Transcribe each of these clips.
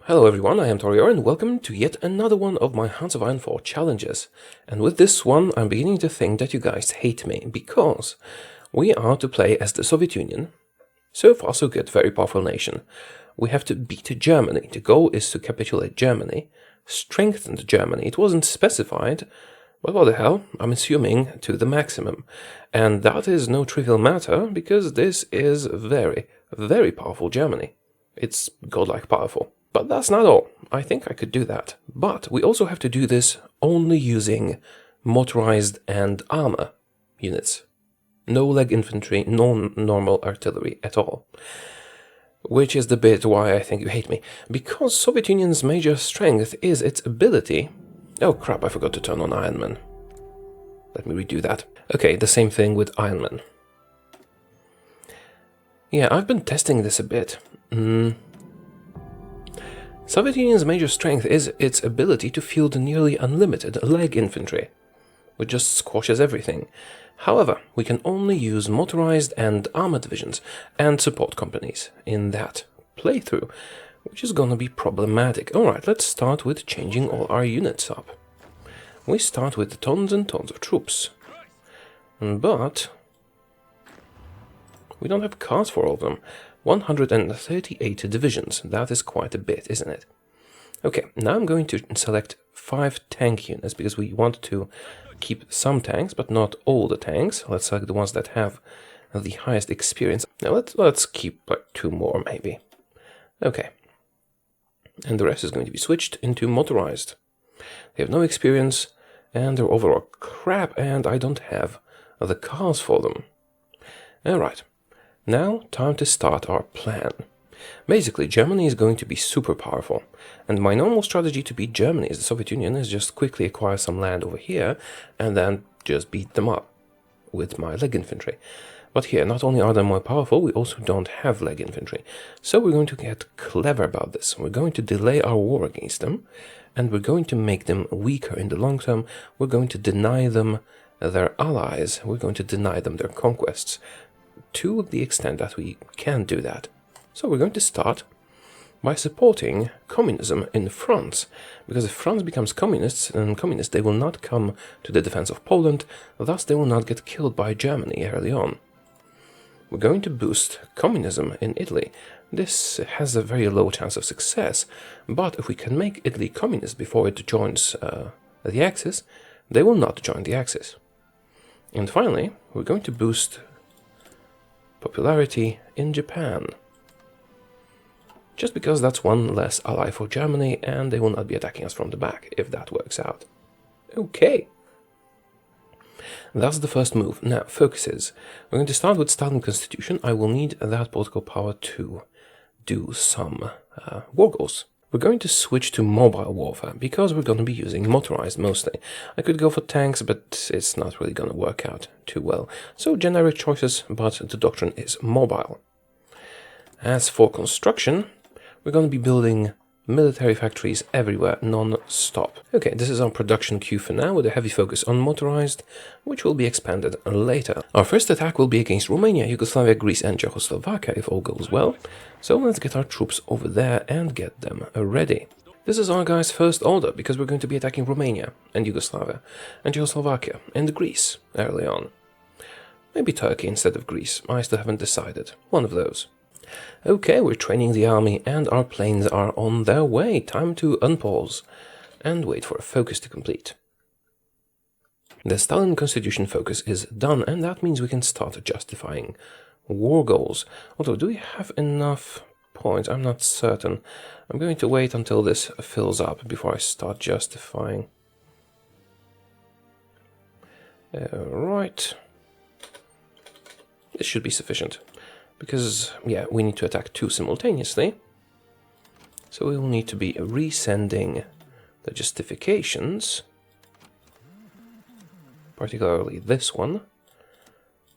Hello everyone, I am Taureor and welcome to yet another one of my Hearts of Iron 4 challenges. And with this one, I'm beginning to think that you guys hate me, because we are to play as the Soviet Union. So far so good, very powerful nation. We have to beat Germany. The goal is to capitulate Germany, strengthen Germany. It wasn't specified, but what the hell, I'm assuming to the maximum. And that is no trivial matter, because this is very, very powerful Germany. It's godlike powerful. But that's not all. I think I could do that. But we also have to do this only using motorized and armor units. No leg infantry, no normal artillery at all. Which is the bit why I think you hate me. Because Soviet Union's major strength is its ability... Oh crap, I forgot to turn on Ironman. Let me redo that. Okay, the same thing with Ironman. Yeah, I've been testing this a bit. Soviet Union's major strength is its ability to field nearly unlimited leg infantry, which just squashes everything. However, we can only use motorized and armor divisions and support companies in that playthrough, which is gonna be problematic. Alright, let's start with changing all our units up. We start with tons and tons of troops, but we don't have cars for all of them. 138 divisions, that is quite a bit, isn't it? Okay, now I'm going to select 5 tank units, because we want to keep some tanks, but not all the tanks. Let's select the ones that have the highest experience. Now let's keep like 2 more, maybe. Okay. And the rest is going to be switched into motorized. They have no experience, and they're overall crap, and I don't have the cars for them. Alright. Now, time to start our plan. Basically, Germany is going to be super powerful, and my normal strategy to beat Germany as the Soviet Union is just quickly acquire some land over here, and then just beat them up with my leg infantry. But here, not only are they more powerful, we also don't have leg infantry. So we're going to get clever about this. We're going to delay our war against them, and we're going to make them weaker in the long term. We're going to deny them their allies. We're going to deny them their conquests, to the extent that we can do that. So we're going to start by supporting communism in France, because if France becomes communist, they will not come to the defense of Poland, thus they will not get killed by Germany early on. We're going to boost communism in Italy. This has a very low chance of success, but if we can make Italy communist before it joins the Axis, they will not join the Axis. And finally, we're going to boost popularity in Japan. Just because that's one less ally for Germany, and they will not be attacking us from the back, if that works out. Okay. That's the first move. Now, focuses. We're going to start with Stalin Constitution. I will need that political power to do some war goals. We're going to switch to mobile warfare, because we're going to be using motorized mostly. I could go for tanks, but it's not really going to work out too well. So generic choices, but the doctrine is mobile. As for construction, we're going to be building military factories everywhere, non-stop. Okay, this is our production queue for now, with a heavy focus on motorized, which will be expanded later. Our first attack will be against Romania, Yugoslavia, Greece and Czechoslovakia, if all goes well. So let's get our troops over there and get them ready. This is our guys' first order, because we're going to be attacking Romania and Yugoslavia and Czechoslovakia and Greece early on. Maybe Turkey instead of Greece, I still haven't decided. One of those. Okay, we're training the army and our planes are on their way. Time to unpause and wait for a focus to complete. The Stalin Constitution focus is done, and that means we can start justifying war goals. Although, do we have enough points? I'm not certain. I'm going to wait until this fills up before I start justifying. Right. This should be sufficient. Because, yeah, we need to attack 2 simultaneously. So we will need to be resending the justifications. Particularly this one.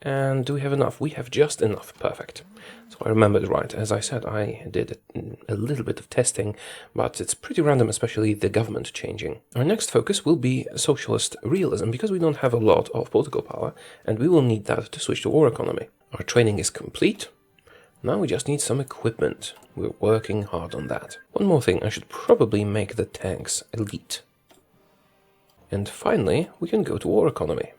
And do we have enough? We have just enough. Perfect. So I remembered right. As I said, I did a little bit of testing, but it's pretty random, especially the government changing. Our next focus will be socialist realism, because we don't have a lot of political power, and we will need that to switch to war economy. Our training is complete. Now we just need some equipment. We're working hard on that. One more thing, I should probably make the tanks elite. And finally, we can go to war economy.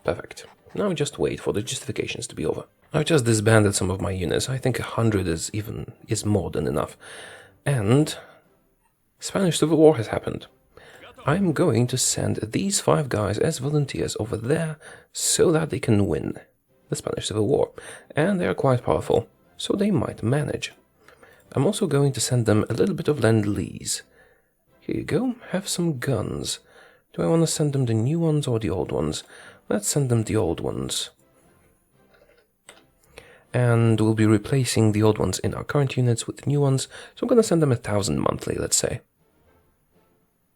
Perfect. Now just wait for the justifications to be over. I've just disbanded some of my units. I think 100 is more than enough. And Spanish Civil War has happened. I'm going to send these 5 guys as volunteers over there so that they can win the Spanish Civil War. And they are quite powerful, so they might manage. I'm also going to send them a little bit of Lend-Lease. Here you go, have some guns. Do I want to send them the new ones or the old ones? Let's send them the old ones. And we'll be replacing the old ones in our current units with the new ones, so I'm going to send them 1,000 monthly, let's say.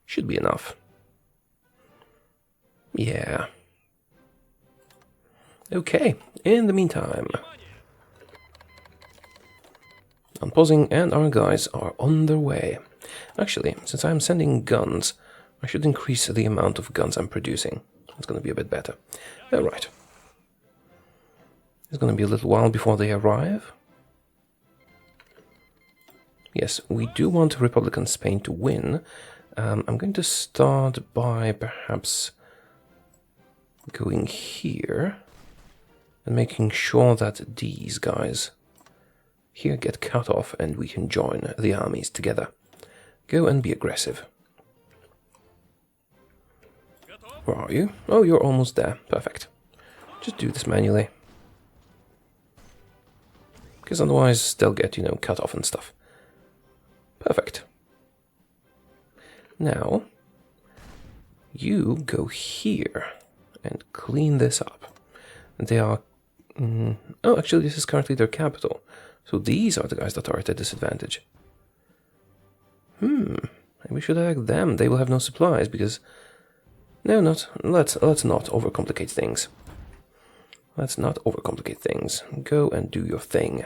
Should be enough. Yeah. Okay, in the meantime, I'm pausing and our guys are on their way. Actually, since I'm sending guns, I should increase the amount of guns I'm producing. It's going to be a bit better. Alright. It's going to be a little while before they arrive. Yes, we do want Republican Spain to win. I'm going to start by perhaps going here and making sure that these guys here get cut off and we can join the armies together. Go and be aggressive. Where are you? Oh, you're almost there. Perfect. Just do this manually. Because otherwise they'll get, cut off and stuff. Perfect. Now, you go here and clean this up. They are... oh, actually, this is currently their capital. So these are the guys that are at a disadvantage. Maybe we should attack them. They will have no supplies because... No, let's not overcomplicate things. Let's not overcomplicate things. Go and do your thing.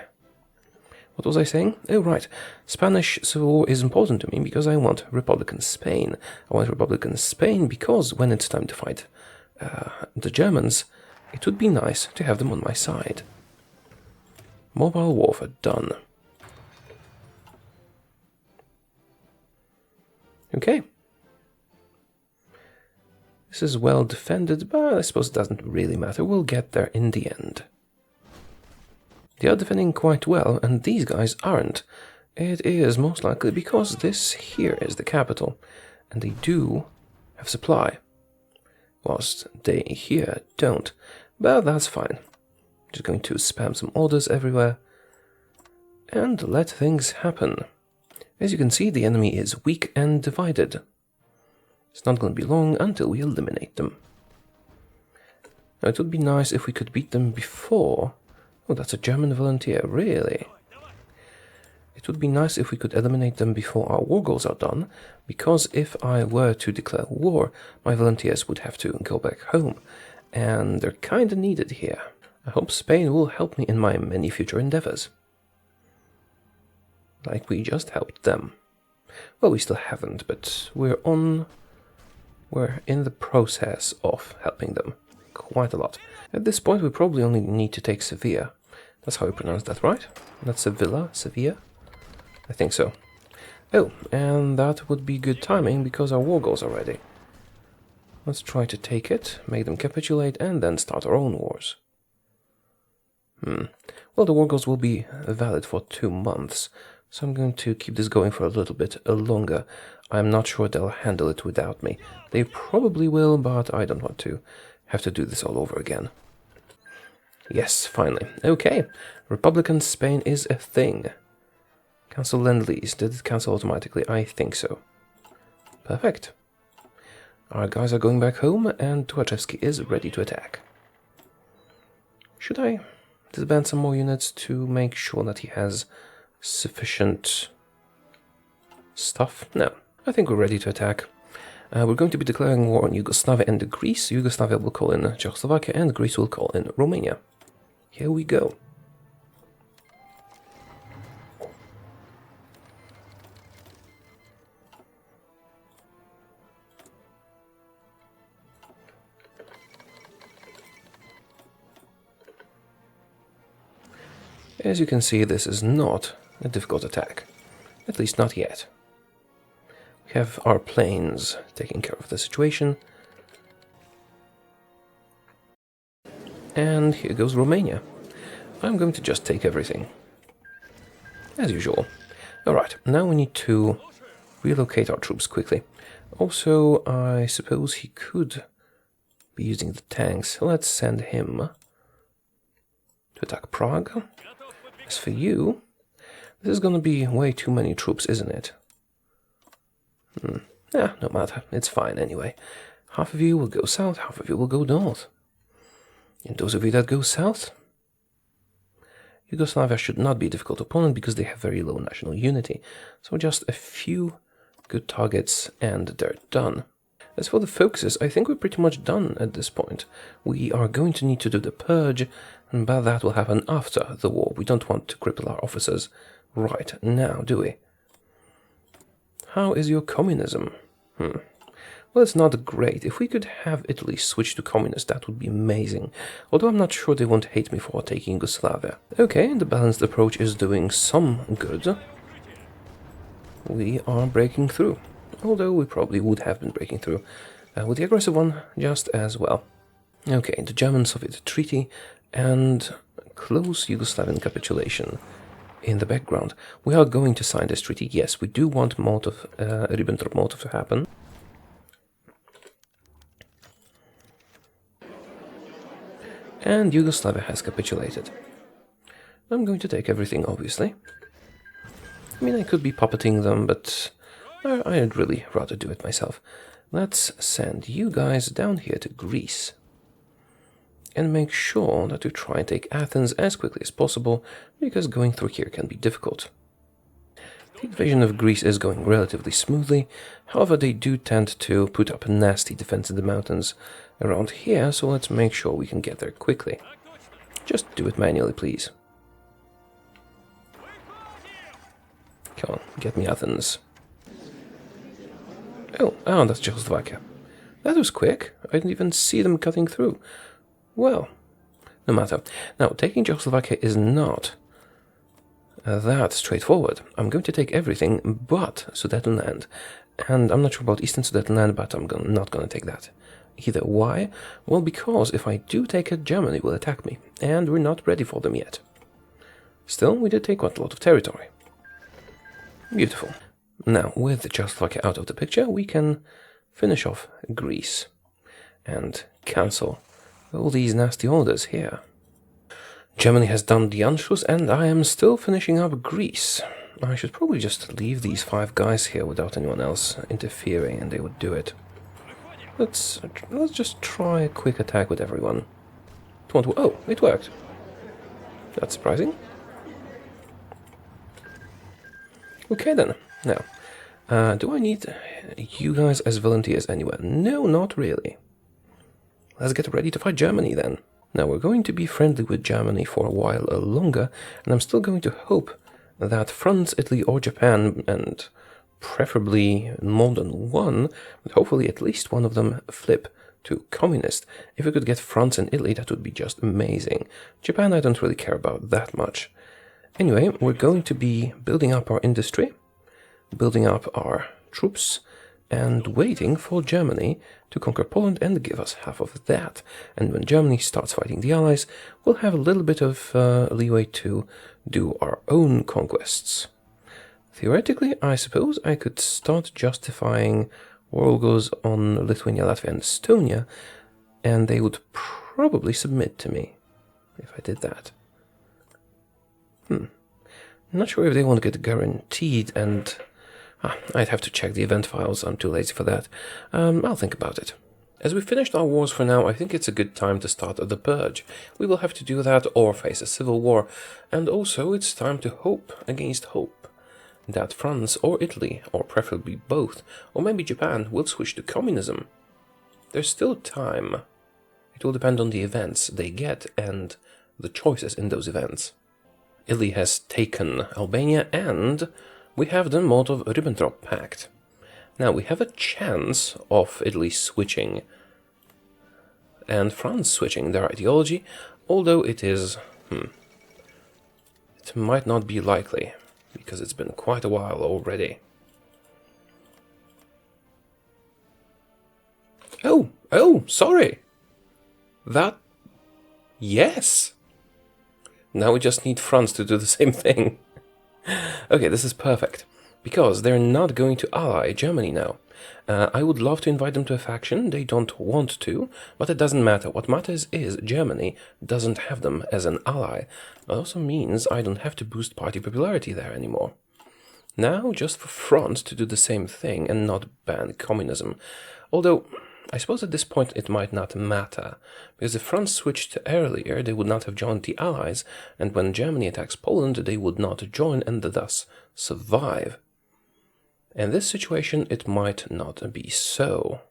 What was I saying? Oh, right. Spanish Civil War is important to me because I want Republican Spain. I want Republican Spain because when it's time to fight the Germans, it would be nice to have them on my side. Mobile warfare done. Okay. This is well defended, but I suppose it doesn't really matter. We'll get there in the end. They are defending quite well, and these guys aren't. It is most likely because this here is the capital, and they do have supply, whilst they here don't. But that's fine. Just going to spam some orders everywhere, and let things happen. As you can see, the enemy is weak and divided. It's not going to be long until we eliminate them. Now, it would be nice if we could beat them before... Oh, that's a German volunteer, really? It would be nice if we could eliminate them before our war goals are done, because if I were to declare war, my volunteers would have to go back home, and they're kinda needed here. I hope Spain will help me in my many future endeavors. Like we just helped them. Well, we still haven't, but we're in the process of helping them quite a lot. At this point, we probably only need to take Sevilla. That's how you pronounce that, right? Not Sevilla, Sevilla? I think so. Oh, and that would be good timing because our war goals are ready. Let's try to take it, make them capitulate, and then start our own wars. Well, the war goals will be valid for 2 months, so I'm going to keep this going for a little bit longer. I'm not sure they'll handle it without me. They probably will, but I don't want to have to do this all over again. Yes, finally. Okay, Republican Spain is a thing. Cancel Lend-Lease. Did it cancel automatically? I think so. Perfect. Our guys are going back home, and Tuachevsky is ready to attack. Should I disband some more units to make sure that he has sufficient stuff? No. I think we're ready to attack. We're going to be declaring war on Yugoslavia and Greece. Yugoslavia will call in Czechoslovakia, and Greece will call in Romania. Here we go. As you can see, this is not a difficult attack. At least not yet. We have our planes taking care of the situation. And here goes Romania. I'm going to just take everything. As usual. Alright, now we need to relocate our troops quickly. Also, I suppose he could be using the tanks. Let's send him to attack Prague. As for you, this is going to be way too many troops, isn't it? Yeah, no matter. It's fine anyway. Half of you will go south, half of you will go north. And those of you that go south, Yugoslavia should not be a difficult opponent because they have very low national unity. So just a few good targets and they're done. As for the focuses, I think we're pretty much done at this point. We are going to need to do the purge, but that will happen after the war. We don't want to cripple our officers right now, do we? How is your communism? Well, it's not great. If we could have Italy switch to communist, that would be amazing. Although I'm not sure they won't hate me for taking Yugoslavia. Okay, the balanced approach is doing some good. We are breaking through. Although we probably would have been breaking through with the aggressive one just as well. Okay, the German-Soviet treaty and close Yugoslavian capitulation in the background. We are going to sign this treaty. Yes, we do want Ribbentrop-Molotov to happen. And Yugoslavia has capitulated. I'm going to take everything, obviously. I mean, I could be puppeting them, but I'd really rather do it myself. Let's send you guys down here to Greece. And make sure that we try and take Athens as quickly as possible, because going through here can be difficult. The invasion of Greece is going relatively smoothly, however they do tend to put up a nasty defense in the mountains around here, so let's make sure we can get there quickly. Just do it manually, please. Come on, get me Athens. Oh, that's Czechoslovakia. That was quick. I didn't even see them cutting through. Well, no matter. Now, taking Czechoslovakia is not that straightforward. I'm going to take everything but Sudetenland. And I'm not sure about Eastern Sudetenland, but I'm not going to take that either. Why? Well, because if I do take it, Germany will attack me. And we're not ready for them yet. Still, we did take quite a lot of territory. Beautiful. Now, with Czechoslovakia out of the picture, we can finish off Greece and cancel all these nasty orders here. Germany has done the Anschluss, and I am still finishing up Greece. I should probably just leave these 5 guys here without anyone else interfering, and they would do it. Let's just try a quick attack with everyone. Oh, it worked. That's surprising. Okay then. Now, do I need you guys as volunteers anywhere? No, not really. Let's get ready to fight Germany then. Now, we're going to be friendly with Germany for a while longer, and I'm still going to hope that France, Italy, or Japan, and preferably more than one, but hopefully at least one of them flip to communist. If we could get France and Italy, that would be just amazing. Japan, I don't really care about that much. Anyway, we're going to be building up our industry, building up our troops, and waiting for Germany to conquer Poland and give us half of that. And when Germany starts fighting the Allies, we'll have a little bit of leeway to do our own conquests. Theoretically, I suppose I could start justifying war goes on Lithuania, Latvia, and Estonia, and they would probably submit to me if I did that. I'm not sure if they won't get guaranteed, and I'd have to check the event files. I'm too lazy for that. I'll think about it. As we finished our wars for now, I think it's a good time to start the purge. We will have to do that or face a civil war, and also it's time to hope against hope that France or Italy, or preferably both, or maybe Japan, will switch to communism. There's still time. It will depend on the events they get and the choices in those events. Italy has taken Albania, and we have the Molotov-Ribbentrop Pact. Now, we have a chance of Italy switching and France switching their ideology, although it is it might not be likely, because it's been quite a while already. Oh, sorry! That... Yes! Now we just need France to do the same thing. Okay, this is perfect, because they're not going to ally Germany now. I would love to invite them to a faction, they don't want to, but it doesn't matter. What matters is Germany doesn't have them as an ally. That also means I don't have to boost party popularity there anymore. Now, just for France to do the same thing and not ban communism. Although, I suppose at this point it might not matter, because if France switched earlier, they would not have joined the Allies, and when Germany attacks Poland, they would not join and thus survive. In this situation, it might not be so.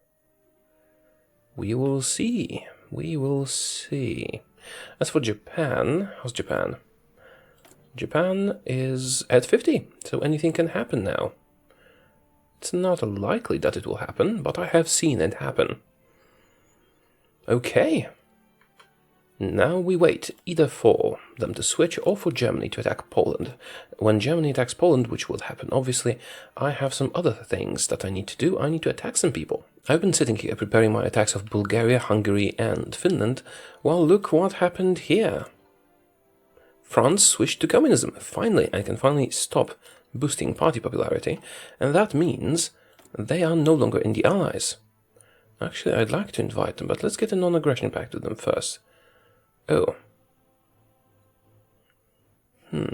We will see. We will see. As for Japan, how's Japan? Japan is at 50, so anything can happen now. It's not likely that it will happen, but I have seen it happen. Okay. Now we wait, either for them to switch or for Germany to attack Poland. When Germany attacks Poland, which will happen obviously, I have some other things that I need to do. I need to attack some people. I've been sitting here preparing my attacks of Bulgaria, Hungary and Finland. Well, look what happened here. France switched to communism. Finally, I can finally stop boosting party popularity, and that means they are no longer in the Allies. Actually, I'd like to invite them, but let's get a non-aggression pact with them first. Oh. You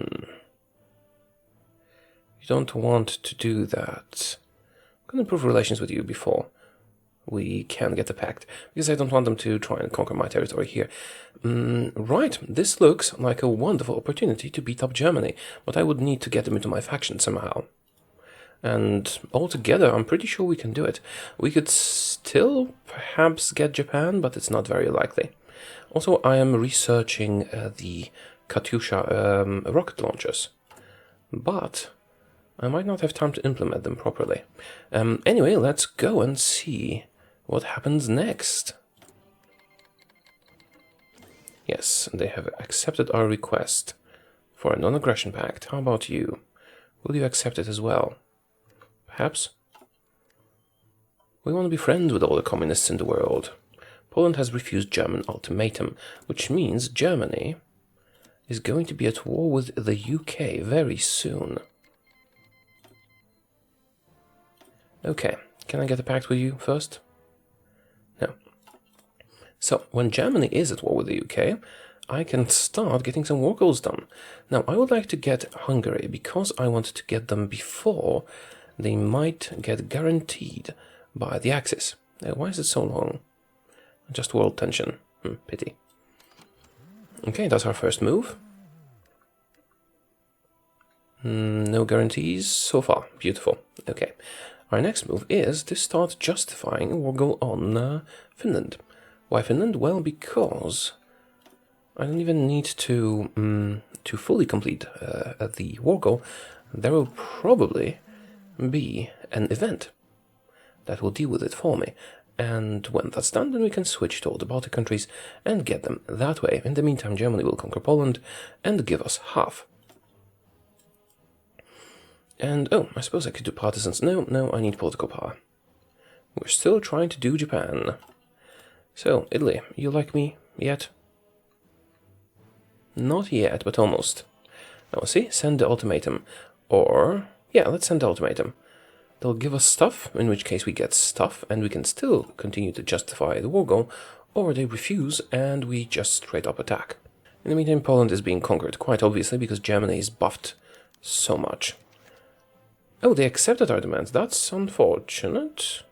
don't want to do that. I'm going to improve relations with you before we can get the pact, because I don't want them to try and conquer my territory here. Right, this looks like a wonderful opportunity to beat up Germany, but I would need to get them into my faction somehow. And altogether, I'm pretty sure we can do it. We could still perhaps get Japan, but it's not very likely. Also, I am researching the Katyusha rocket launchers, but I might not have time to implement them properly. Anyway, let's go and see what happens next. Yes, they have accepted our request for a non-aggression pact. How about you? Will you accept it as well? Perhaps? We want to be friends with all the communists in the world. Poland has refused German ultimatum, which means Germany is going to be at war with the UK very soon. Okay, can I get a pact with you first? No. So, when Germany is at war with the UK, I can start getting some war goals done. Now, I would like to get Hungary, because I want to get them before they might get guaranteed by the Axis. Now, why is it so long? Just world tension. Pity. Okay, that's our first move. No guarantees so far. Beautiful. Okay. Our next move is to start justifying a war goal on Finland. Why Finland? Well, because I don't even need to fully complete the war goal. There will probably be an event that will deal with it for me. And when that's done, then we can switch to all the Baltic countries and get them that way. In the meantime, Germany will conquer Poland and give us half. And, oh, I suppose I could do partisans. No, I need political power. We're still trying to do Japan. So, Italy, you like me yet? Not yet, but almost. Now, see, send the ultimatum. Or, yeah, let's send the ultimatum. They'll give us stuff, in which case we get stuff, and we can still continue to justify the war goal, or they refuse, and we just straight up attack. In the meantime, Poland is being conquered, quite obviously, because Germany is buffed so much. Oh, they accepted our demands. That's unfortunate.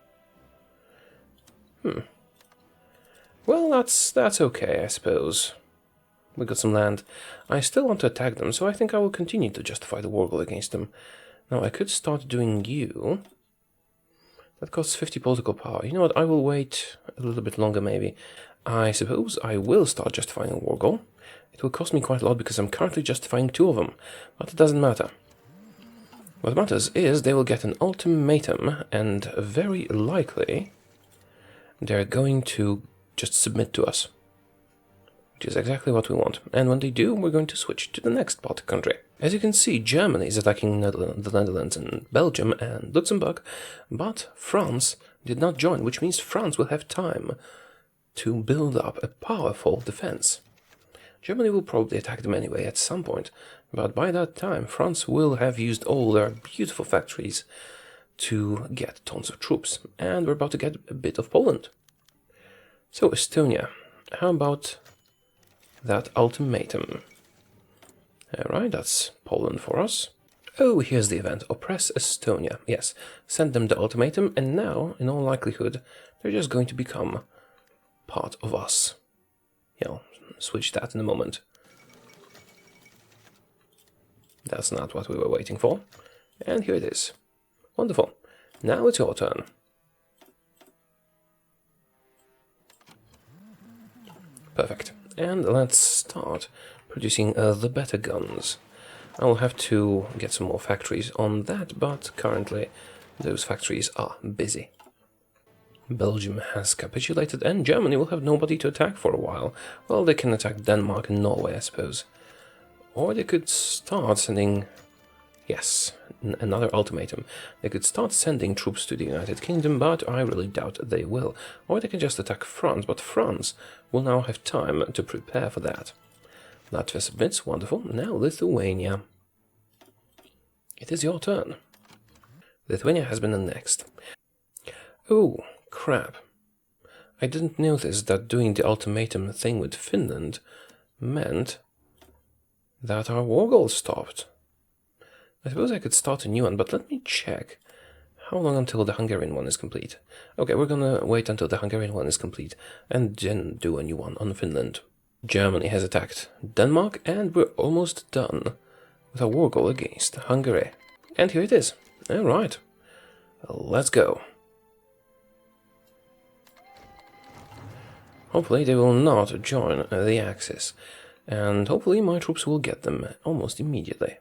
Well, that's okay, I suppose. We got some land. I still want to attack them, so I think I will continue to justify the war goal against them. Now, I could start doing you. That costs 50 political power. You know what, I will wait a little bit longer, maybe. I suppose I will start justifying a war goal. It will cost me quite a lot, because I'm currently justifying 2 of them. But it doesn't matter. What matters is they will get an ultimatum, and very likely they're going to just submit to us. which is exactly what we want. And when they do, we're going to switch to the next Baltic country. As you can see, Germany is attacking the Netherlands and Belgium and Luxembourg, but France did not join, which means France will have time to build up a powerful defense. Germany will probably attack them anyway at some point, but by that time France will have used all their beautiful factories to get tons of troops, and we're about to get a bit of Poland. So Estonia, how about that ultimatum? Alright, that's Poland for us. Oh, here's the event. Oppress Estonia. Yes, send them the ultimatum, and now, in all likelihood, they're just going to become part of us. Switch that in a moment. That's not what we were waiting for. And here it is. Wonderful. Now it's your turn. Perfect. And let's start producing the better guns. I'll have to get some more factories on that, but currently those factories are busy. Belgium has capitulated, and Germany will have nobody to attack for a while. Well, they can attack Denmark and Norway, I suppose. Or they could start sending... Yes, another ultimatum. They could start sending troops to the United Kingdom, but I really doubt they will. Or they can just attack France, but France will now have time to prepare for that. Latvia submits, wonderful. Now Lithuania. It is your turn. Lithuania has been annexed. Oh, crap. I didn't notice that doing the ultimatum thing with Finland meant that our war goal stopped. I suppose I could start a new one, but let me check. How long until the Hungarian one is complete? Okay, we're gonna wait until the Hungarian one is complete, and then do a new one on Finland. Germany has attacked Denmark, and we're almost done with our war goal against Hungary. And here it is. Alright, let's go. Hopefully they will not join the Axis, and hopefully my troops will get them almost immediately.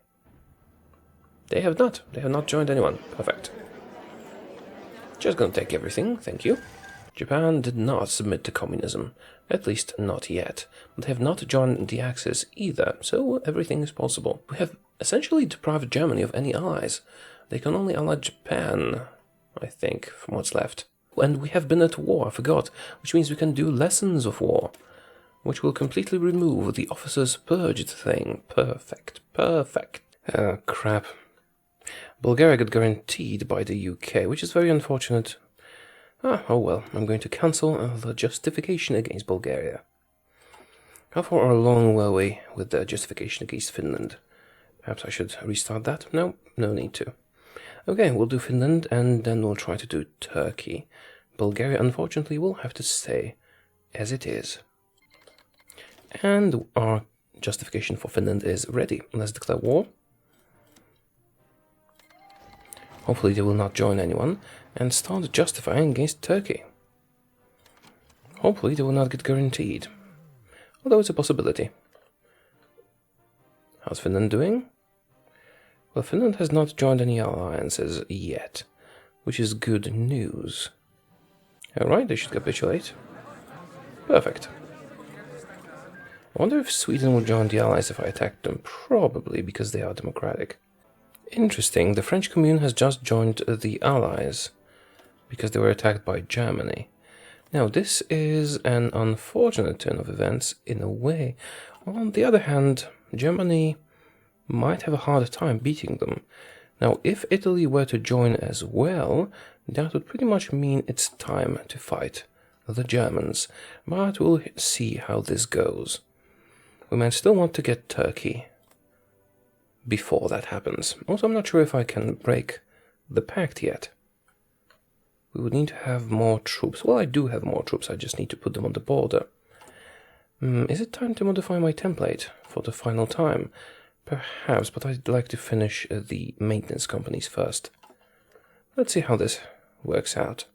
They have not joined anyone. Perfect. Just gonna take everything, thank you. Japan did not submit to communism, at least not yet, but they have not joined the Axis either, so everything is possible. We have essentially deprived Germany of any allies. They can only ally Japan, I think, from what's left. And we have been at war, I forgot, which means we can do lessons of war, which will completely remove the officers purged thing. Perfect, perfect. Crap. Bulgaria got guaranteed by the UK, which is very unfortunate. Oh well, I'm going to cancel the justification against Bulgaria. How far along were we with the justification against Finland? Perhaps I should restart that? No, no need to. Okay, we'll do Finland, and then we'll try to do Turkey. Bulgaria, unfortunately, will have to stay as it is. And our justification for Finland is ready. Let's declare war. Hopefully they will not join anyone, and start justifying against Turkey. Hopefully they will not get guaranteed, although it's a possibility. How's Finland doing? Well, Finland has not joined any alliances yet, which is good news. Alright, they should capitulate. Perfect. I wonder if Sweden will join the allies if I attack them. Probably, because they are democratic. Interesting, the French Commune has just joined the Allies, because they were attacked by Germany. Now, this is an unfortunate turn of events, in a way. On the other hand, Germany might have a harder time beating them. Now, if Italy were to join as well, that would pretty much mean it's time to fight the Germans. But we'll see how this goes. We might still want to get Turkey before that happens. Also, I'm not sure if I can break the pact yet. We would need to have more troops. Well, I do have more troops, I just need to put them on the border. Is it time to modify my template for the final time? Perhaps, but I'd like to finish the maintenance companies first. Let's see how this works out.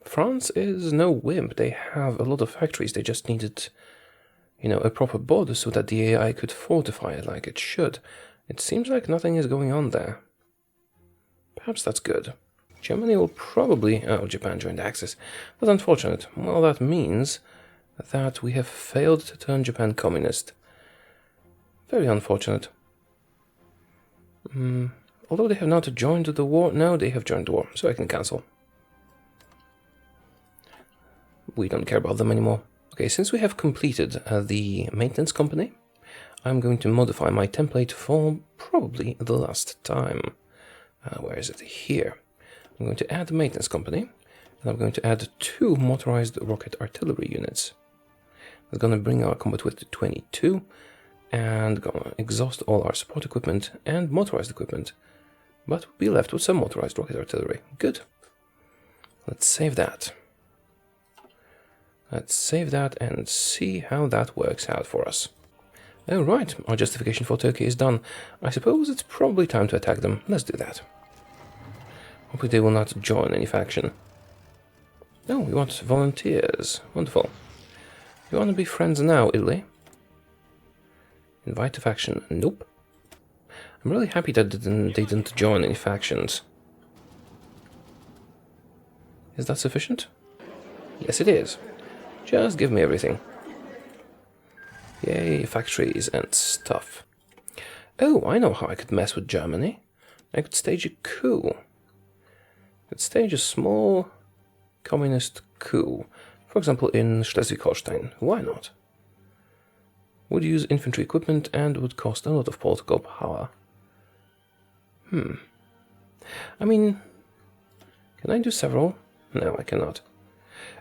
France is no wimp. They have a lot of factories. They just needed, a proper border so that the AI could fortify it like it should. It seems like nothing is going on there. Perhaps that's good. Germany will probably... Oh, Japan joined Axis. That's unfortunate. Well, that means that we have failed to turn Japan communist. Very unfortunate. Although they have not joined the war. No, they have joined the war, so I can cancel. We don't care about them anymore. Okay, since we have completed the maintenance company, I'm going to modify my template for probably the last time. Where is it? Here. I'm going to add the maintenance company, and I'm going to add 2 motorized rocket artillery units. That's going to bring our combat width to 22, and going to exhaust all our support equipment and motorized equipment. But we'll be left with some motorized rocket artillery. Good. Let's save that. Let's save that and see how that works out for us. Oh, right, our justification for Turkey is done. I suppose it's probably time to attack them. Let's do that. Hopefully they will not join any faction. Oh, we want volunteers. Wonderful. You want to be friends now, Italy? Invite a faction. Nope. I'm really happy that they didn't join any factions. Is that sufficient? Yes, it is. Just give me everything. Yay, factories and stuff. Oh, I know how I could mess with Germany. I could stage a coup. I could stage a small communist coup. For example, in Schleswig-Holstein. Why not? Would use infantry equipment and would cost a lot of political power. I mean, can I do several? No, I cannot.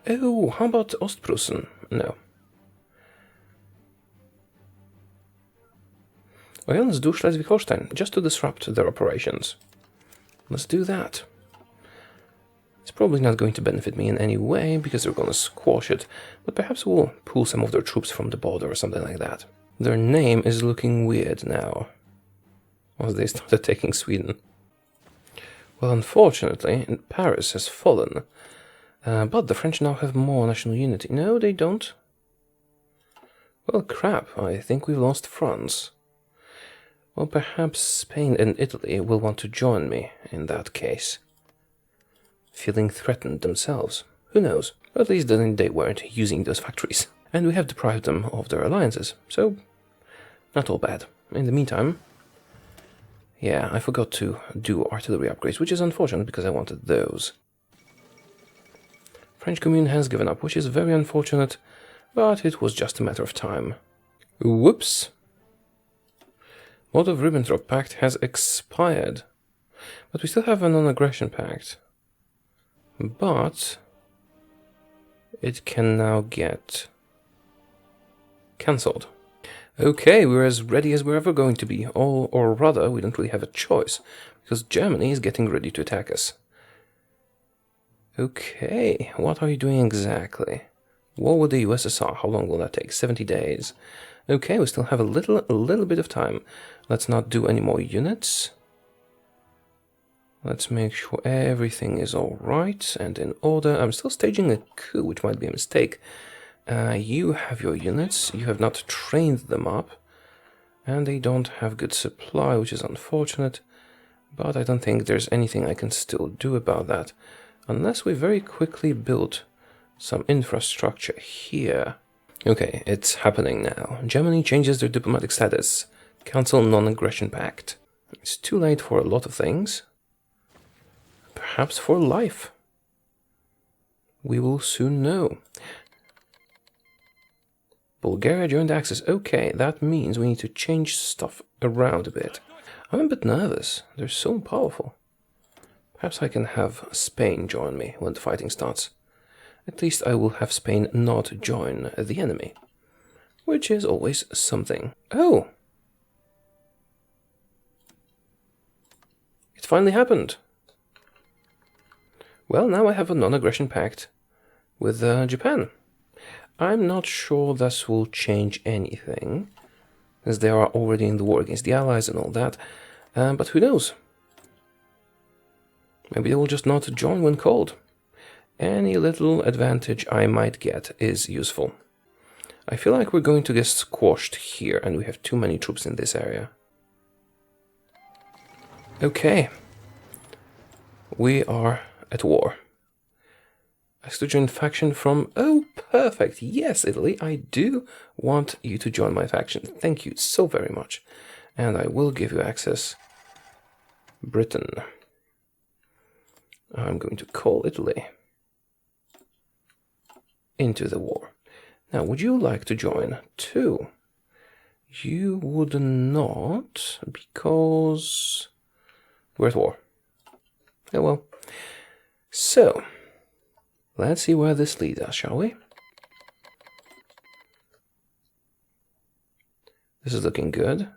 Oh, how about Ostprussen? No. Well, let's do Schleswig-Holstein, just to disrupt their operations. Let's do that. It's probably not going to benefit me in any way, because they're going to squash it, but perhaps we'll pull some of their troops from the border or something like that. Their name is looking weird now, once they started taking Sweden. Well, unfortunately, Paris has fallen, but the French now have more national unity. No, they don't. Well, crap, I think we've lost France. Well, perhaps Spain and Italy will want to join me in that case. Feeling threatened themselves. Who knows? At least then they weren't using those factories. And we have deprived them of their alliances, so not all bad. In the meantime, yeah, I forgot to do artillery upgrades, which is unfortunate because I wanted those. French Commune has given up, which is very unfortunate, but it was just a matter of time. Whoops! Molotov-Ribbentrop Pact has expired, but we still have a non-aggression pact. But it can now get cancelled. Okay, we're as ready as we're ever going to be, or rather, we don't really have a choice, because Germany is getting ready to attack us. Okay, what are you doing exactly? War with the USSR, how long will that take? 70 days. Okay, we still have a little bit of time. Let's not do any more units. Let's make sure everything is alright and in order. I'm still staging a coup, which might be a mistake. You have your units, you have not trained them up, and they don't have good supply, which is unfortunate, but I don't think there's anything I can still do about that, unless we very quickly build some infrastructure here. Okay, it's happening now. Germany changes their diplomatic status. Cancel non-aggression pact. It's too late for a lot of things. Perhaps for life. We will soon know. Bulgaria joined Axis. Okay, that means we need to change stuff around a bit. I'm a bit nervous. They're so powerful. Perhaps I can have Spain join me when the fighting starts. At least I will have Spain not join the enemy, which is always something. Oh! It finally happened. Well, now I have a non-aggression pact with Japan. I'm not sure this will change anything, as they are already in the war against the Allies and all that, but who knows? Maybe they will just not join when called. Any little advantage I might get is useful. I feel like we're going to get squashed here, and we have too many troops in this area. Okay. We are at war. Ask to join faction from... Oh, perfect. Yes, Italy, I do want you to join my faction. Thank you so very much. And I will give you access. Britain. I'm going to call Italy into the war. Now, would you like to join too? You would not, because we're at war. Oh well. So, let's see where this leads us, shall we? This is looking good.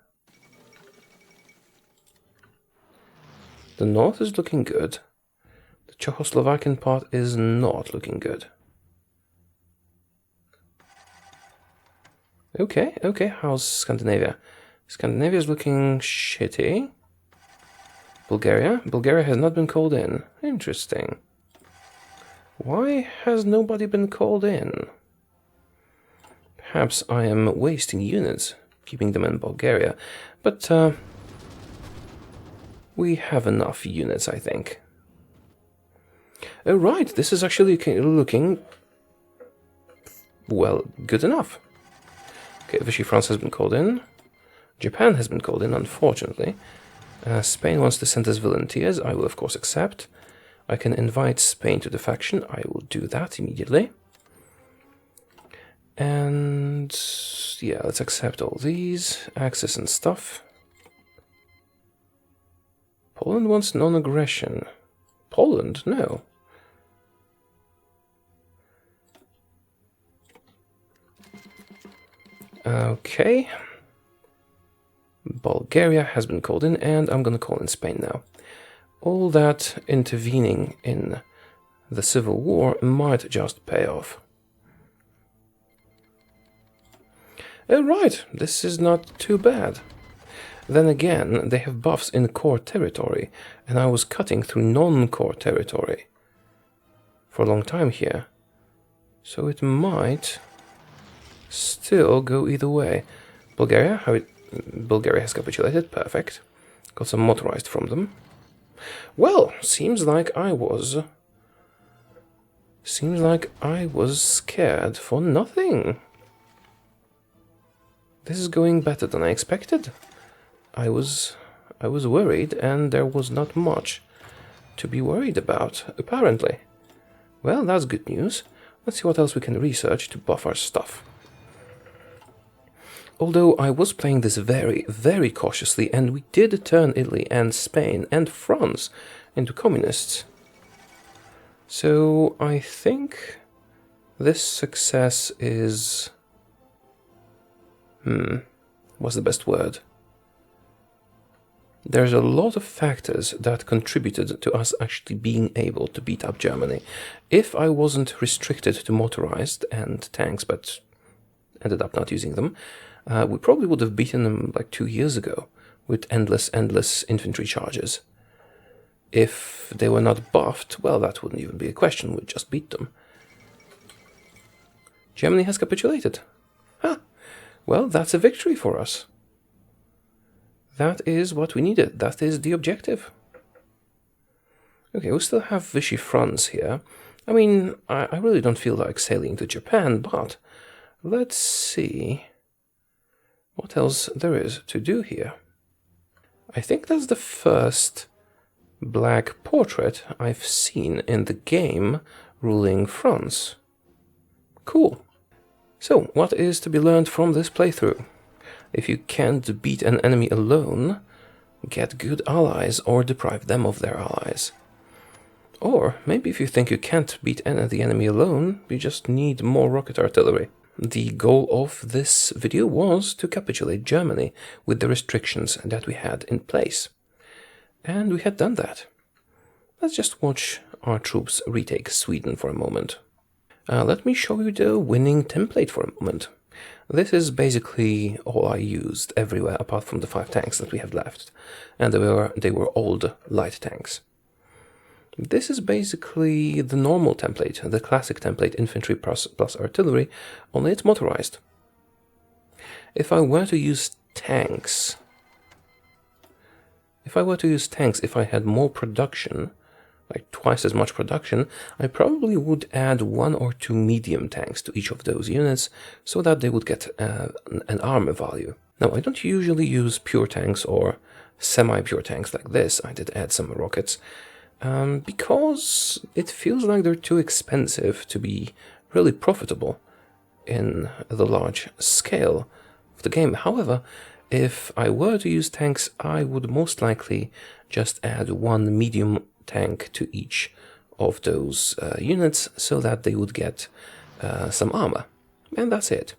The north is looking good. The Czechoslovakian part is not looking good. Okay, okay, how's Scandinavia? Scandinavia is looking shitty. Bulgaria? Bulgaria has not been called in. Interesting. Why has nobody been called in? Perhaps I am wasting units, keeping them in Bulgaria, but we have enough units, I think. Oh, right, this is actually looking, well, good enough. Okay, Vichy France has been called in. Japan has been called in, unfortunately. Spain wants to send us volunteers. I will, of course, accept. I can invite Spain to the faction. I will do that immediately. And yeah, let's accept all these. Access and stuff. Poland wants non-aggression. Poland? No. Okay. Bulgaria has been called in, and I'm going to call in Spain now. All that intervening in the civil war might just pay off. Oh, right, this is not too bad. Then again, they have buffs in core territory, and I was cutting through non-core territory for a long time here. So it might still go either way. Bulgaria, Bulgaria has capitulated, perfect. Got some motorized from them. Well, seems like I was scared for nothing. This is going better than I expected. I was worried, and there was not much to be worried about, apparently. Well, that's good news. Let's see what else we can research to buff our stuff. Although I was playing this very, very cautiously, and we did turn Italy and Spain and France into communists. So I think this success is... what's the best word? There's a lot of factors that contributed to us actually being able to beat up Germany. If I wasn't restricted to motorized and tanks, but ended up not using them, we probably would have beaten them like 2 years ago with endless infantry charges. If they were not buffed, well, that wouldn't even be a question, we'd just beat them. Germany has capitulated. Huh. Well, that's a victory for us. That is what we needed. That is the objective. Okay, we still have Vichy France here. I mean, I really don't feel like sailing to Japan, but let's see what else there is to do here. I think that's the first black portrait I've seen in the game ruling France. Cool. So, what is to be learned from this playthrough? If you can't beat an enemy alone, get good allies or deprive them of their allies. Or maybe if you think you can't beat the enemy alone, you just need more rocket artillery. The goal of this video was to capitulate Germany with the restrictions that we had in place. And we had done that. Let's just watch our troops retake Sweden for a moment. Let me show you the winning template for a moment. This is basically all I used everywhere apart from the 5 tanks that we have left. And they were old light tanks. This is basically the normal template, the classic template, infantry plus artillery, only it's motorized. If I were to use tanks, if I had more production, like twice as much production, I probably would add 1 or 2 medium tanks to each of those units so that they would get an armor value. Now, I don't usually use pure tanks or semi-pure tanks like this. I did add some rockets because it feels like they're too expensive to be really profitable in the large scale of the game. However, if I were to use tanks, I would most likely just add 1 medium tank to each of those units so that they would get some armor. And that's it.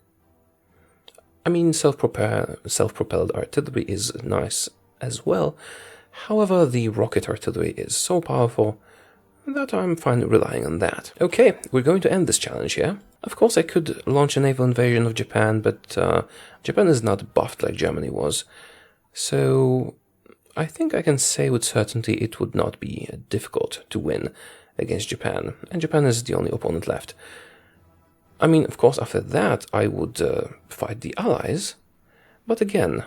I mean, self-propelled artillery is nice as well. However, the rocket artillery is so powerful that I'm fine relying on that. Okay, we're going to end this challenge here. Of course, I could launch a naval invasion of Japan, but Japan is not buffed like Germany was. So I think I can say with certainty it would not be difficult to win against Japan, and Japan is the only opponent left. I mean, of course, after that I would fight the Allies, but again,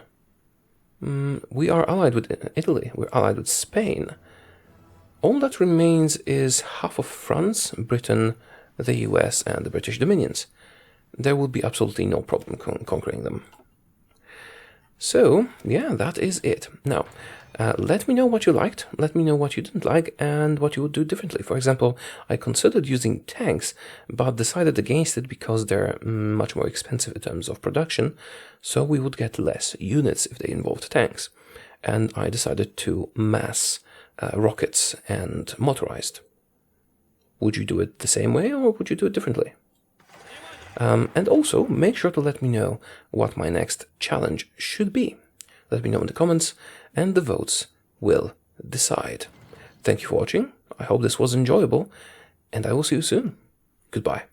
we are allied with Italy, we're allied with Spain. All that remains is half of France, Britain, the US, and the British dominions. There would be absolutely no problem conquering them. So, yeah, that is it. Now, let me know what you liked, let me know what you didn't like, and what you would do differently. For example, I considered using tanks, but decided against it because they're much more expensive in terms of production, so we would get less units if they involved tanks. And I decided to mass rockets and motorized. Would you do it the same way, or would you do it differently? And also, make sure to let me know what my next challenge should be. Let me know in the comments, and the votes will decide. Thank you for watching, I hope this was enjoyable, and I will see you soon. Goodbye.